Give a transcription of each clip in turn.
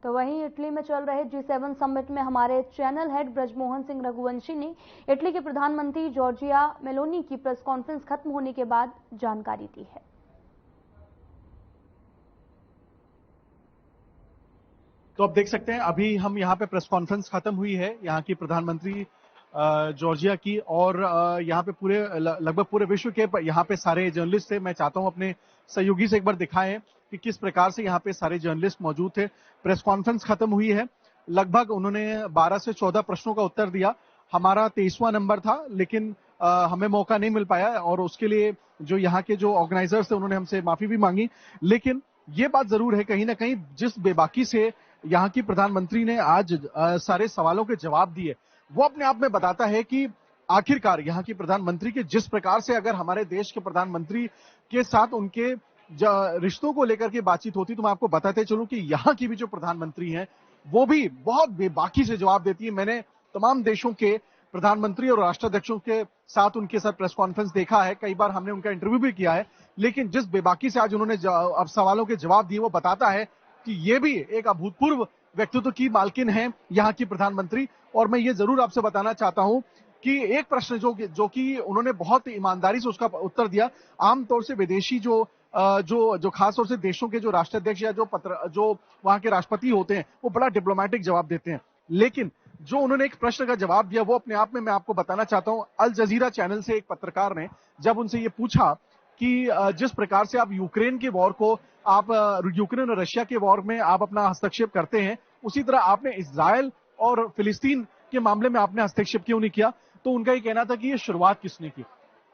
तो वहीं इटली में चल रहे G7 समिट में हमारे चैनल हेड ब्रजमोहन सिंह रघुवंशी ने इटली के प्रधानमंत्री जॉर्जिया मेलोनी की प्रेस कॉन्फ्रेंस खत्म होने के बाद जानकारी दी है। तो आप देख सकते हैं अभी हम यहाँ पे प्रेस कॉन्फ्रेंस खत्म हुई है यहाँ की प्रधानमंत्री जॉर्जिया की, और यहाँ पे पूरे लगभग पूरे विश्व के यहाँ पे सारे जर्नलिस्ट थे। मैं चाहता हूँ अपने सहयोगी से एक बार दिखाएं कि किस प्रकार से यहाँ पे सारे जर्नलिस्ट मौजूद थे। प्रेस कॉन्फ्रेंस खत्म हुई है, लगभग उन्होंने 12 से 14 प्रश्नों का उत्तर दिया। हमारा 23वां नंबर था, लेकिन हमें मौका नहीं मिल पाया और उसके लिए जो यहाँ के जो ऑर्गेनाइजर्स थे उन्होंने हमसे माफी भी मांगी। लेकिन ये बात जरूर है, कहीं ना कहीं जिस बेबाकी से यहाँ की प्रधानमंत्री ने आज सारे सवालों के जवाब दिए, वो अपने आप में बताता है कि आखिरकार यहाँ की प्रधानमंत्री के जिस प्रकार से अगर हमारे देश के प्रधानमंत्री के साथ उनके रिश्तों को लेकर के बातचीत होती, तो मैं आपको बताते चलूं कि यहाँ की भी जो प्रधानमंत्री हैं वो भी बहुत बेबाकी से जवाब देती है। मैंने तमाम देशों के प्रधानमंत्री और राष्ट्राध्यक्षों के साथ उनके साथ प्रेस कॉन्फ्रेंस देखा है, कई बार हमने उनका इंटरव्यू भी किया है, लेकिन जिस बेबाकी से आज उन्होंने अब सवालों के जवाब दिए, वो बताता है कि ये भी एक अभूतपूर्व व्यक्तित्व की मालकिन है यहाँ की प्रधानमंत्री। और मैं ये जरूर आपसे बताना चाहता हूं कि एक प्रश्न जो कि उन्होंने बहुत ईमानदारी से उसका उत्तर दिया। आमतौर से विदेशी जो खास तौर से देशों के जो राष्ट्राध्यक्ष या जो वहां के राष्ट्रपति होते हैं, वो बड़ा डिप्लोमेटिक जवाब देते हैं, लेकिन जो उन्होंने एक प्रश्न का जवाब दिया वो अपने आप में मैं आपको बताना चाहता हूं। अल जजीरा चैनल से एक पत्रकार ने जब उनसे ये पूछा कि जिस प्रकार से आप यूक्रेन के वॉर को यूक्रेन और रशिया के वॉर में आप अपना हस्तक्षेप करते हैं, उसी तरह आपने इजराइल और फिलिस्तीन के मामले में आपने हस्तक्षेप क्यों नहीं किया, तो उनका ये कहना था कि ये शुरुआत किसने की।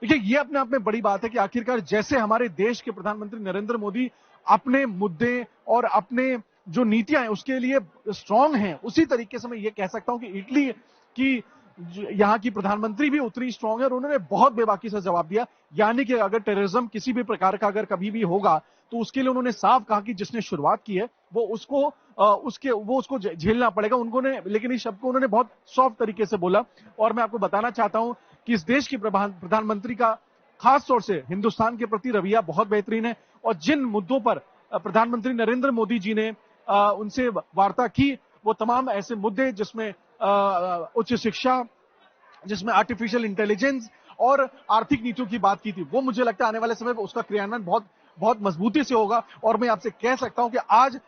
देखिए, ये अपने आप में बड़ी बात है कि आखिरकार जैसे हमारे देश के प्रधानमंत्री नरेंद्र मोदी अपने मुद्दे और अपने जो नीतियां हैं उसके लिए स्ट्रांग हैं, उसी तरीके से मैं ये कह सकता हूं कि इटली की यहाँ की प्रधानमंत्री भी उतनी स्ट्रांग है और उन्होंने बहुत बेबाकी से जवाब दिया। यानी कि अगर टेररिज्म किसी भी प्रकार का अगर कभी भी होगा, तो उसके लिए उन्होंने साफ कहा कि जिसने शुरुआत की है वो उसको झेलना पड़ेगा उन्होंने, लेकिन इस शब्द को उन्होंने बहुत सॉफ्ट तरीके से बोला। और मैं आपको बताना चाहता हूं कि इस देश की प्रधानमंत्री का खास तौर से हिंदुस्तान के प्रति रवैया बहुत बेहतरीन है, और जिन मुद्दों पर प्रधानमंत्री नरेंद्र मोदी जी ने उनसे वार्ता की, वो तमाम ऐसे मुद्दे जिसमें उच्च शिक्षा, जिसमें आर्टिफिशियल इंटेलिजेंस और आर्थिक नीतियों की बात की थी, वो मुझे लगता है आने वाले समय में उसका क्रियान्वयन बहुत बहुत मजबूती से होगा। और मैं आपसे कह सकता हूं कि आज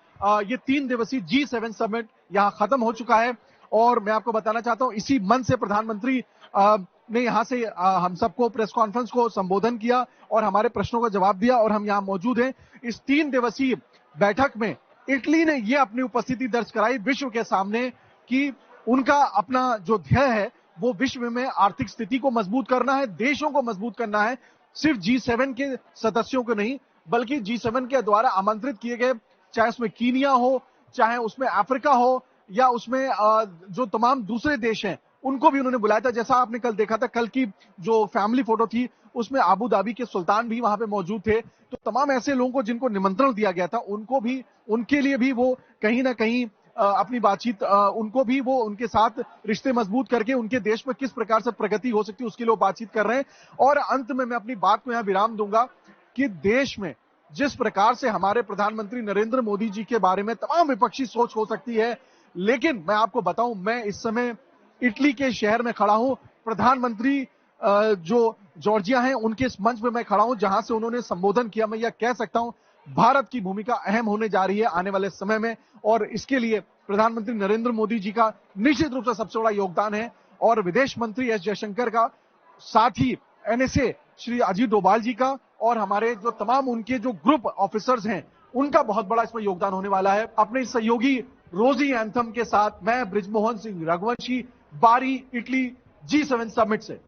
ये 3 दिवसीय G7 समिट यहां खत्म हो चुका है, और मैं आपको बताना चाहता हूं इसी मन से प्रधानमंत्री ने यहां से हम सबको प्रेस कॉन्फ्रेंस को संबोधन किया और हमारे प्रश्नों का जवाब दिया, और हम यहां मौजूद हैं। इस 3 दिवसीय बैठक में इटली ने यह अपनी उपस्थिति दर्ज कराई विश्व के सामने कि उनका अपना जो ध्येय है वो विश्व में आर्थिक स्थिति को मजबूत करना है, देशों को मजबूत करना है, सिर्फ G7 के सदस्यों को नहीं, बल्कि G7 के द्वारा आमंत्रित किए गए, चाहे उसमें कीनिया हो, चाहे उसमें अफ्रीका हो, या उसमें जो तमाम दूसरे देश हैं उनको भी उन्होंने बुलाया था। जैसा आपने कल देखा था, कल की जो फैमिली फोटो थी उसमें आबू धाबी के सुल्तान भी वहां पे मौजूद थे। तो तमाम ऐसे लोगों को जिनको निमंत्रण दिया गया था उनके लिए भी वो कहीं ना कहीं अपनी बातचीत उनको भी वो उनके साथ रिश्ते मजबूत करके उनके देश में किस प्रकार से प्रगति हो सकती है उसके लिए वो बातचीत कर रहे हैं। और अंत में मैं अपनी बात को यहां विराम दूंगा कि देश में जिस प्रकार से हमारे प्रधानमंत्री नरेंद्र मोदी जी के बारे में तमाम विपक्षी सोच हो सकती है, लेकिन मैं आपको बताऊं, मैं इस समय इटली के शहर में खड़ा हूं, प्रधानमंत्री जो जॉर्जिया हैं उनके इस मंच में मैं खड़ा हूं जहां से उन्होंने संबोधन किया। मैं यह कह सकता हूं भारत की भूमिका अहम होने जा रही है आने वाले समय में, और इसके लिए प्रधानमंत्री नरेंद्र मोदी जी का निश्चित रूप से सबसे बड़ा योगदान है, और विदेश मंत्री एस जयशंकर का, साथ ही NSA श्री अजीत डोभाल जी का, और हमारे जो तमाम उनके जो ग्रुप ऑफिसर्स हैं उनका बहुत बड़ा इसमें योगदान होने वाला है। अपने सहयोगी रोजी एंथम के साथ मैं ब्रिजमोहन सिंह रघुवंशी, बारी, इटली, G7 समिट से।